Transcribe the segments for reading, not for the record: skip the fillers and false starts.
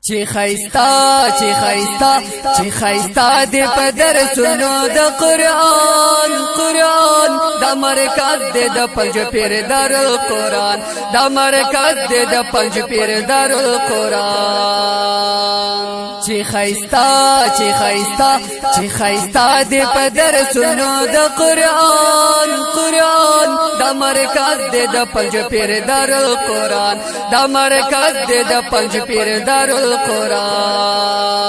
چی خیستا دی په درسونو د قرآن د مرکز دی د پنج پیر دارالقرآن د مرکز دی د پنج پیر دارالقرآن چی خیستا دی په درسونو د قرآن د مرکز دی د پنج پیر دارالقرآن د مرکز دی د پنج پیر دارالقرآن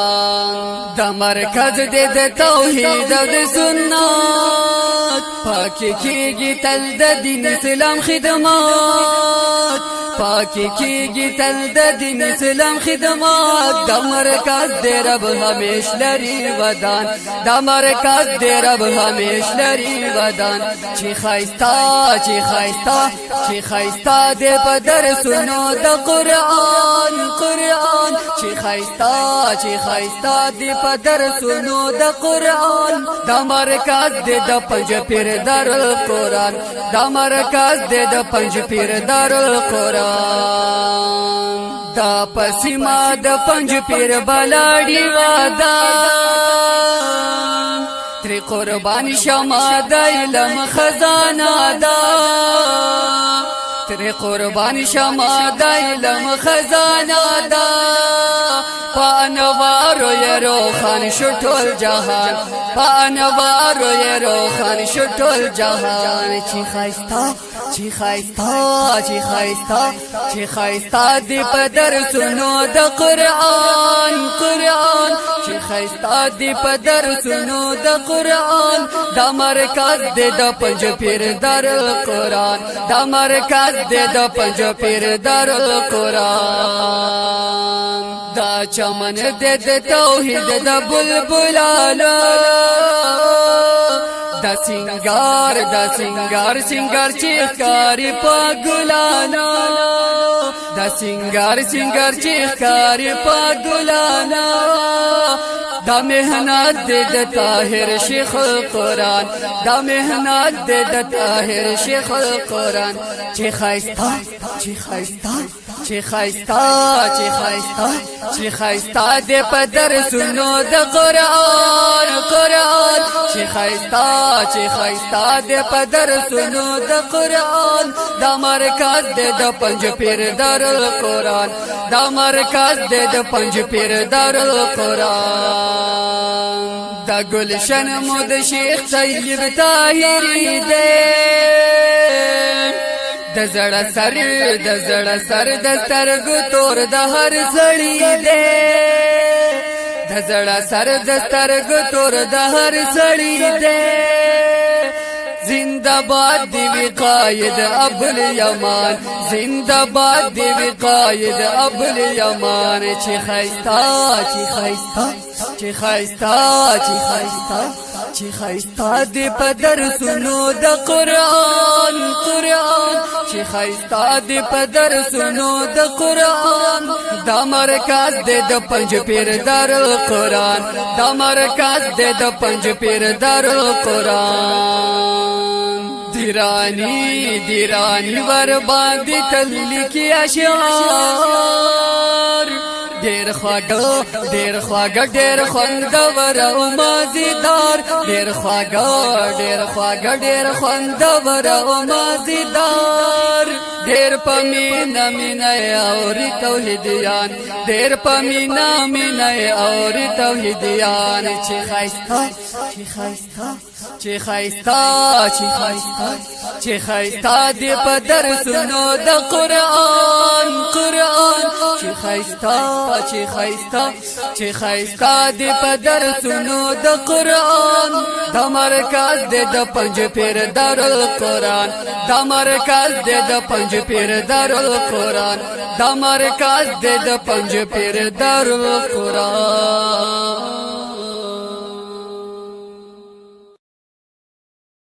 د مرکز دې د توحید او د سنت پاکي کېږي تل د دین اسلام خدمات پاکي کېږي تل د دین اسلام خدمات د مرکز دې رب همیش لري ودان د مرکز دې رب همیش لري ودان چې خیستا دې په درسونو د قرآن چې خیستا دی په درسونو د قرآن د مرکز دی د پنج پیر دارالقرآن د مرکز دی د پنج پیر دارالقرآن دا پسیما د پنج پیر بلاړی وادا تری قربان شما د علم خزانه دا تری قربان شما د علم خزانه دا پانوارو یې روخان شو ټول جهان پانوارو یې روخان شو ټول جهان چې خیستا دی په درسونو د قرآن چې خیستا دی په درسونو د قرآن د مرکز دی د پنج پیر دارالقرآن د مرکز دی د پنج پیر دارالقرآن دا چمن دې د توحید د بلبلانو دا سنگار چې ښکاري په ګلانو دا سنگار چې ښکاري په ګلانو دا مهنت دې د طاهر شیخ القرآن دا مهنت دې د طاهر شیخ القرآن چې خیستا دې په درسونو د قرآن چې خیستا دې په درسونو د قرآن دا مرکز دې د پنج پیر دارالقرآن دا مرکز دې د پنج پیر دارالقرآن دا گلشن مو د شیخ طیب طاهری دې د زړه سر د سترګو تور د هر سړی دی د زړه سر د سترګو تور د هر سړی دی زنده باد دی وی قائد ابوالیمان زنده باد دی وی قائد ابوالیمان چې خیستا دی په درسونو د قرآن چې خیستا دی په درسونو د قرآن دا مرکز دی د پنج پیر دارالقرآن دا مرکز دی د پنج پیر دارالقرآن دیرانی ور باندې تللی کی اشعار ډیر خواږه ډیر خوندور او مازیدار ډیر خواږه ډیر خوندور او مازیدار ډیر پمینا اوري توحیدیان ډیر پمینا اوري توحیدیان چې خیستا دی په درسونو د قرآن چې خیستا دی په درسونو د قرآن د مرکز دی د پنج پیر دارالقرآن د مرکز دی د پنج پیر دارالقرآن د مرکز دی د پنج پیر دارالقرآن